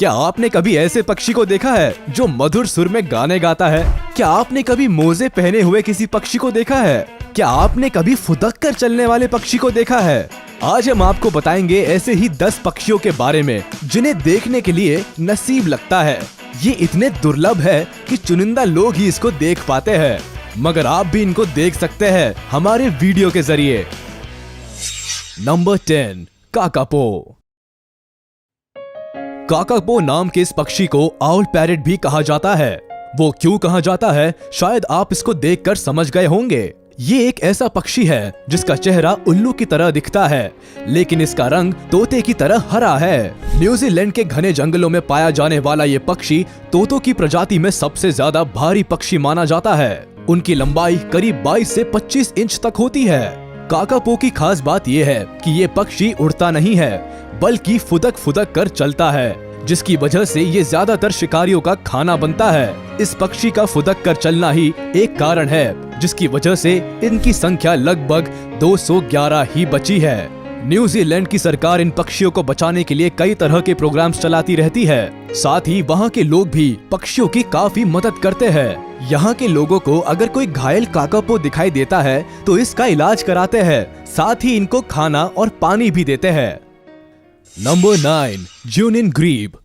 क्या आपने कभी ऐसे पक्षी को देखा है जो मधुर सुर में गाने गाता है? क्या आपने कभी मोजे पहने हुए किसी पक्षी को देखा है? क्या आपने कभी फुदक कर चलने वाले पक्षी को देखा है? आज हम आपको बताएंगे ऐसे ही 10 पक्षियों के बारे में जिन्हें देखने के लिए नसीब लगता है। ये इतने दुर्लभ है कि चुनिंदा लोग ही इसको देख पाते हैं, मगर आप भी इनको देख सकते हैं हमारे वीडियो के जरिए। Number 10, kakapo. काकापो नाम के इस पक्षी को आउल पैरेट भी कहा जाता है। वो क्यों कहा जाता है, शायद आप इसको देखकर समझ गए होंगे। ये एक ऐसा पक्षी है जिसका चेहरा उल्लू की तरह दिखता है, लेकिन इसका रंग तोते की तरह हरा है। न्यूजीलैंड के घने जंगलों में पाया जाने वाला ये पक्षी तोतों की प्रजाति में सबसे ज्यादा भारी पक्षी माना जाता है। उनकी लंबाई करीब 22 से 25 इंच तक होती है। काकापो की खास बात यह है कि ये पक्षी उड़ता नहीं है, बल्कि फुदक फुदक कर चलता है, जिसकी वजह से ये ज्यादातर शिकारियों का खाना बनता है। इस पक्षी का फुदक कर चलना ही एक कारण है जिसकी वजह से इनकी संख्या लगभग 211 ही बची है। न्यूजीलैंड की सरकार इन पक्षियों को बचाने के लिए कई तरह के प्रोग्राम्स चलाती रहती है। साथ ही वहाँ के लोग भी पक्षियों की काफी मदद करते हैं। यहाँ के लोगों को अगर कोई घायल काकापो दिखाई देता है तो इसका इलाज कराते हैं, साथ ही इनको खाना और पानी भी देते हैं। नंबर 9, ज्यूनिन ग्रीब।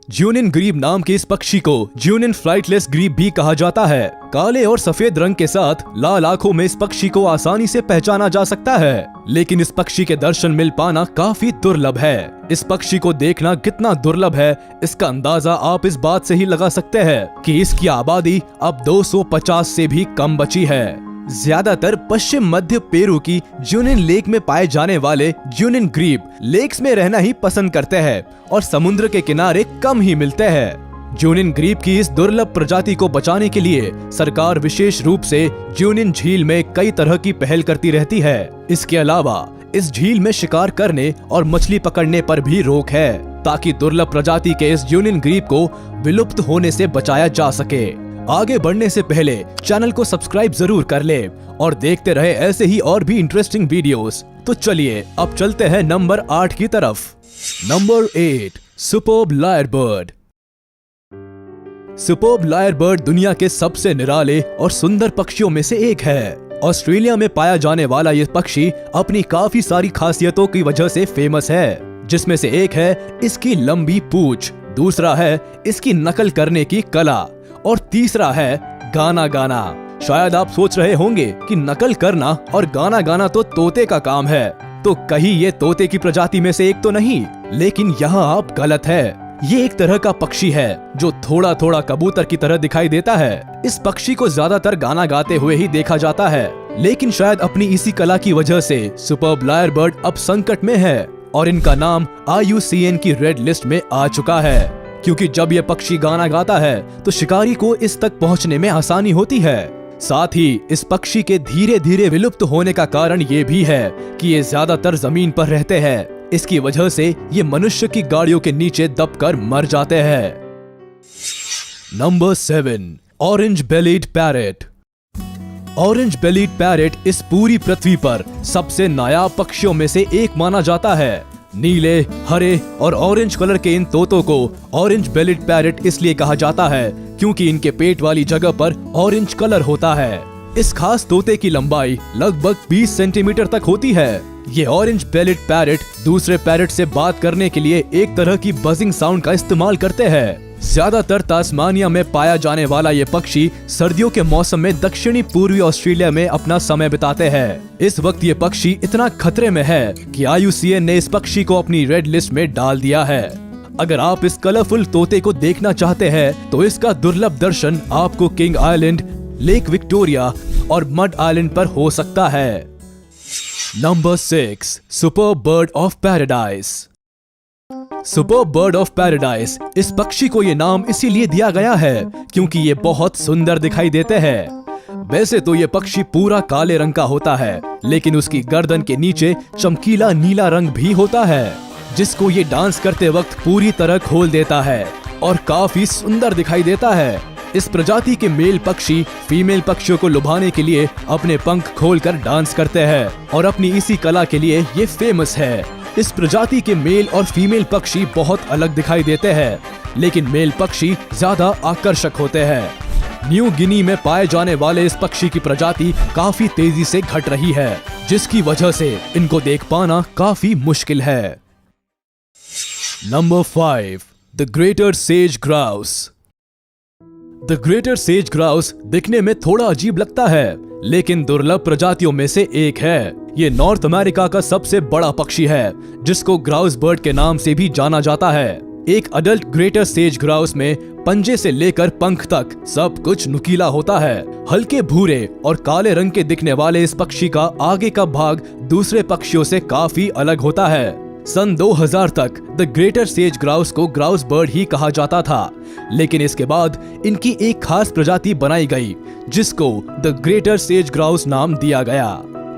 ज्यूनिन ग्रीब नाम के इस पक्षी को ज्यूनिन फ्लाइटलेस ग्रीब भी कहा जाता है। काले और सफेद रंग के साथ लाल आंखों में इस पक्षी को आसानी से पहचाना जा सकता है, लेकिन इस पक्षी के दर्शन मिल पाना काफी दुर्लभ है। इस पक्षी को देखना कितना दुर्लभ है, इसका अंदाजा आप इस बात से ही लगा सकते हैं कि इसकी आबादी अब 250 से भी कम बची है। ज्यादातर पश्चिम मध्य पेरू की ज्यूनिन लेक में पाए जाने वाले ज्यूनिन ग्रीब लेक्स में रहना ही पसंद करते हैं और समुद्र के किनारे कम ही मिलते हैं। ज्यूनिन ग्रीब की इस दुर्लभ प्रजाति को बचाने के लिए सरकार विशेष रूप से ज्यूनिन झील में कई तरह की पहल करती रहती है। इसके अलावा इस झील में शिकार करने और मछली पकड़ने पर भी रोक है, ताकि दुर्लभ प्रजाति के इस ज्यूनिन ग्रीब को विलुप्त होने से बचाया जा सके। आगे बढ़ने से पहले चैनल को सब्सक्राइब जरूर कर ले और देखते रहे ऐसे ही और भी इंटरेस्टिंग वीडियोस। तो चलिए अब चलते हैं नंबर 8 की तरफ। Number 8, superb lyrebird. Superb lyrebird दुनिया के सबसे निराले और सुंदर पक्षियों में से एक है। ऑस्ट्रेलिया में पाया जाने वाला ये पक्षी अपनी काफी सारी खासियतों की वजह से फेमस है, जिसमें से एक है इसकी लंबी पूंछ, दूसरा है इसकी नकल करने की कला और तीसरा है गाना गाना। शायद आप सोच रहे होंगे कि नकल करना और गाना गाना तो तोते का काम है, तो कहीं ये तोते की प्रजाति में से एक तो नहीं, लेकिन यहाँ आप गलत है। ये एक तरह का पक्षी है जो थोड़ा थोड़ा कबूतर की तरह दिखाई देता है। इस पक्षी को ज्यादातर गाना गाते हुए ही देखा जाता है, लेकिन शायद अपनी इसी कला की वजह से सुपर्ब लायरबर्ड अब संकट में है और इनका नाम IUCN की रेड लिस्ट में आ चुका है, क्योंकि जब यह पक्षी गाना गाता है तो शिकारी को इस तक पहुंचने में आसानी होती है। साथ ही इस पक्षी के धीरे धीरे विलुप्त होने का कारण ये भी है कि ये ज्यादातर जमीन पर रहते हैं। इसकी वजह से ये मनुष्य की गाड़ियों के नीचे दबकर मर जाते हैं। Number 7, orange bellied parrot. Orange bellied parrot इस पूरी पृथ्वी पर सबसे नायाब पक्षियों में से एक माना जाता है। नीले, हरे और ऑरेंज कलर के इन तोतों को ऑरेंज बेलीड पैरेट इसलिए कहा जाता है क्योंकि इनके पेट वाली जगह पर ऑरेंज कलर होता है। इस खास तोते की लंबाई लगभग 20 सेंटीमीटर तक होती है। ये ऑरेंज बेलीड पैरेट दूसरे पैरेट से बात करने के लिए एक तरह की बजिंग साउंड का इस्तेमाल करते हैं। ज्यादातर तास्मानिया में पाया जाने वाला ये पक्षी सर्दियों के मौसम में दक्षिणी पूर्वी ऑस्ट्रेलिया में अपना समय बिताते हैं। इस वक्त ये पक्षी इतना खतरे में है कि IUCN ने इस पक्षी को अपनी रेड लिस्ट में डाल दिया है। अगर आप इस कलरफुल तोते को देखना चाहते हैं तो इसका दुर्लभ दर्शन आपको किंग आइलैंड, लेक विक्टोरिया और मड आइलैंड पर हो सकता है। Number 6, superb bird of paradise. Superb bird of paradise, इस पक्षी को ये नाम इसीलिए दिया गया है क्योंकि ये बहुत सुंदर दिखाई देते हैं। वैसे तो ये पक्षी पूरा काले रंग का होता है, लेकिन उसकी गर्दन के नीचे चमकीला नीला रंग भी होता है, जिसको ये डांस करते वक्त पूरी तरह खोल देता है और काफी सुंदर दिखाई देता है। इस प्रजाति के मेल पक्षी फीमेल पक्षियों को लुभाने के लिए अपने पंख खोलकर डांस करते हैं और अपनी इसी कला के लिए ये फेमस है। इस प्रजाति के मेल और फीमेल पक्षी बहुत अलग दिखाई देते हैं, लेकिन मेल पक्षी ज्यादा आकर्षक होते हैं। न्यू गिनी में पाए जाने वाले इस पक्षी की प्रजाति काफी तेजी से घट रही है, जिसकी वजह से इनको देख पाना काफी मुश्किल है। Number 5, the greater says grouse. The greater says grouse दिखने में थोड़ा अजीब लगता है, लेकिन दुर्लभ प्रजातियों में से एक है। ये नॉर्थ अमेरिका का सबसे बड़ा पक्षी है, जिसको ग्राउस बर्ड के नाम से भी जाना जाता है। एक अडल्ट ग्रेटर सेज ग्राउस में पंजे से लेकर पंख तक सब कुछ नुकीला होता है। हल्के भूरे और काले रंग के दिखने वाले इस पक्षी का आगे का भाग दूसरे पक्षियों से काफी अलग होता है। सन 2000 तक द ग्रेटर सेज ग्राउस को ग्राउस बर्ड ही कहा जाता था, लेकिन इसके बाद इनकी एक खास प्रजाति बनाई गई, जिसको द ग्रेटर सेज ग्राउस नाम दिया गया।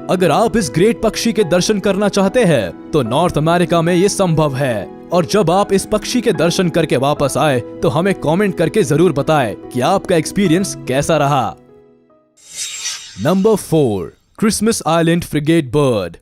अगर आप इस ग्रेट पक्षी के दर्शन करना चाहते हैं, तो नॉर्थ अमेरिका में ये संभव है। और जब आप इस पक्षी के दर्शन करके वापस आए, तो हमें कमेंट करके जरूर बताएं कि आपका एक्सपीरियंस कैसा रहा। Number 4, Christmas island frigate bird.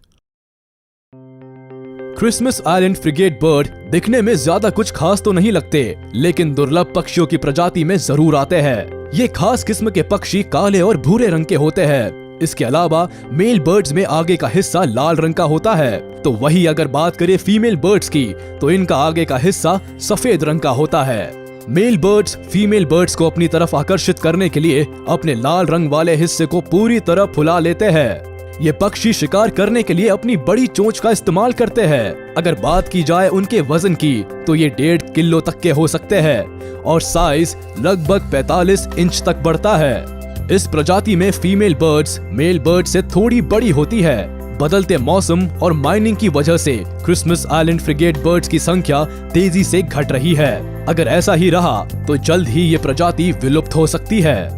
Christmas island frigate bird दिखने में ज्यादा कुछ खास तो नहीं लगते, लेकिन दुर्लभ पक्षियों की प्रजाति में जरूर आते हैं। ये खास किस्म के पक्षी काले और भूरे रंग के होते हैं। इसके अलावा मेल बर्ड्स में आगे का हिस्सा लाल रंग का होता है, तो वही अगर बात करें फीमेल बर्ड्स की, तो इनका आगे का हिस्सा सफेद रंग का होता है। मेल बर्ड्स फीमेल बर्ड्स को अपनी तरफ आकर्षित करने के लिए अपने लाल रंग वाले हिस्से को पूरी तरह फुला लेते हैं। ये पक्षी शिकार करने के लिए अपनी बड़ी चोंच का इस्तेमाल करते हैं। अगर बात की जाए उनके वजन की, तो ये 1.5 किलो तक के हो सकते हैं और साइज लगभग 45 इंच तक बढ़ता है। इस प्रजाति में फीमेल बर्ड्स मेल बर्ड से थोड़ी बड़ी होती है। बदलते मौसम और माइनिंग की वजह से क्रिसमस आइलैंड फ्रिगेट बर्ड्स की संख्या तेजी से घट रही है। अगर ऐसा ही रहा, तो जल्द ही ये प्रजाति विलुप्त हो सकती है।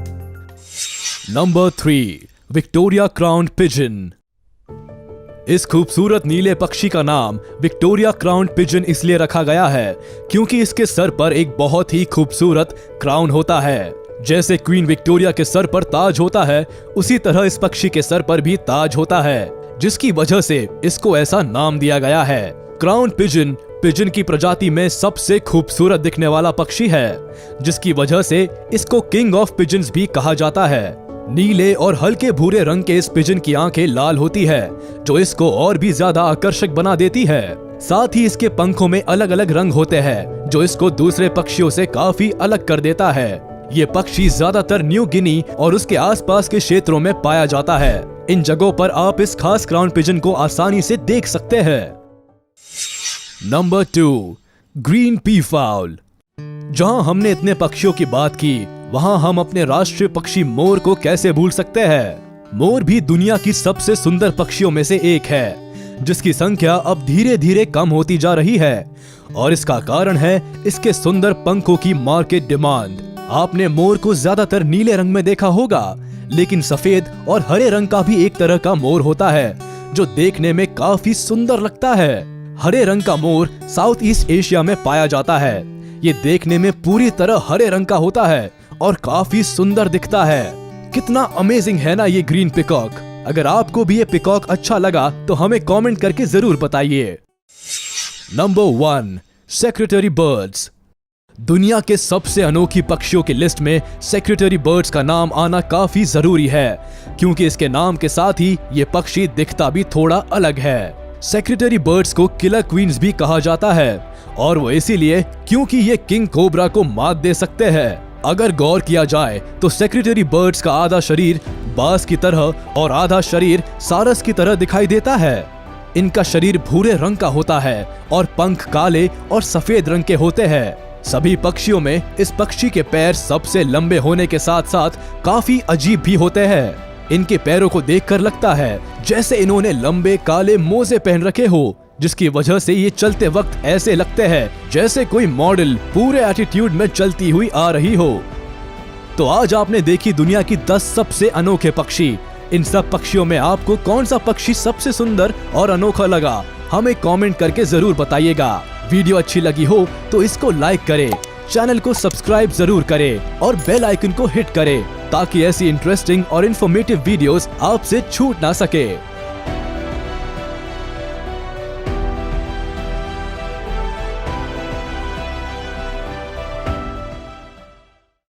Number 3, Victoria crowned pigeon. इस खूबसूरत नीले पक्षी का नाम विक्टोरिया क्राउन्ड पिजन इसलिए रखा गया है क्योंकि इसके सर पर एक बहुत ही खूबसूरत क्राउन होता है। जैसे क्वीन विक्टोरिया के सर पर ताज होता है, उसी तरह इस पक्षी के सर पर भी ताज होता है, जिसकी वजह से इसको ऐसा नाम दिया गया है। क्राउन पिजन पिजन की प्रजाति में सबसे खूबसूरत दिखने वाला पक्षी है, जिसकी वजह से इसको किंग ऑफ पिजन्स भी कहा जाता है। नीले और हल्के भूरे रंग के इस पिजन की आंखें लाल होती है, जो इसको और भी ज्यादा आकर्षक बना देती है। साथ ही इसके पंखों में अलग अलग रंग होते हैं, जो इसको दूसरे पक्षियों से काफी अलग कर देता है। ये पक्षी ज्यादातर न्यू गिनी और उसके आसपास के क्षेत्रों में पाया जाता है। इन जगहों पर आप इस खास क्राउन पिजन को आसानी से देख सकते हैं। Number 2, green peafowl. जहां हमने इतने पक्षियों की बात की, वहां हम अपने राष्ट्रीय पक्षी मोर को कैसे भूल सकते हैं। मोर भी दुनिया की सबसे सुंदर पक्षियों में से एक है, जिसकी संख्या अब धीरे धीरे कम होती जा रही है, और इसका कारण है इसके सुंदर पंखों की मार्केट डिमांड। आपने मोर को ज्यादातर नीले रंग में देखा होगा, लेकिन सफेद और हरे रंग का भी एक तरह का मोर होता है, जो देखने में काफी सुंदर लगता है। हरे रंग का मोर साउथ ईस्ट एशिया में पाया जाता है। ये देखने में पूरी तरह हरे रंग का होता है और काफी सुंदर दिखता है। कितना अमेजिंग है ना ये ग्रीन पिकॉक। अगर आपको भी ये पिकॉक अच्छा लगा, तो हमें कमेंट करके जरूर बताइए। Number 1, secretary birds. दुनिया के सबसे अनोखी पक्षियों की लिस्ट में सेक्रेटरी बर्ड्स का नाम आना काफी जरूरी है, क्योंकि इसके नाम के साथ ही ये पक्षी दिखता भी थोड़ा अलग है। सेक्रेटरी बर्ड्स को किलर क्वींस भी कहा जाता है, और वो इसीलिए क्योंकि ये किंग कोबरा को मात दे सकते हैं। अगर गौर किया जाए, तो सेक्रेटरी बर्ड्स का आधा शरीर बाज की तरह और आधा शरीर सारस की तरह दिखाई देता है। इनका शरीर भूरे रंग का होता है और पंख काले और सफेद रंग के होते हैं। सभी पक्षियों में इस पक्षी के पैर सबसे लंबे होने के साथ साथ काफी अजीब भी होते हैं। इनके पैरों को देखकर लगता है जैसे इन्होंने लंबे काले मोजे पहन रखे हो, जिसकी वजह से ये चलते वक्त ऐसे लगते हैं जैसे कोई मॉडल पूरे एटीट्यूड में चलती हुई आ रही हो। तो आज आपने देखी दुनिया की 10 सबसे अनोखे पक्षी। इन सब पक्षियों में आपको कौन सा पक्षी सबसे सुंदर और अनोखा लगा, हमें कमेंट करके जरूर बताइएगा। वीडियो अच्छी लगी हो तो इसको लाइक करें, चैनल को सब्सक्राइब जरूर करें और बेल आइकन को हिट करें, ताकि ऐसी इंटरेस्टिंग और इन्फॉर्मेटिव वीडियोस आपसे छूट ना सके।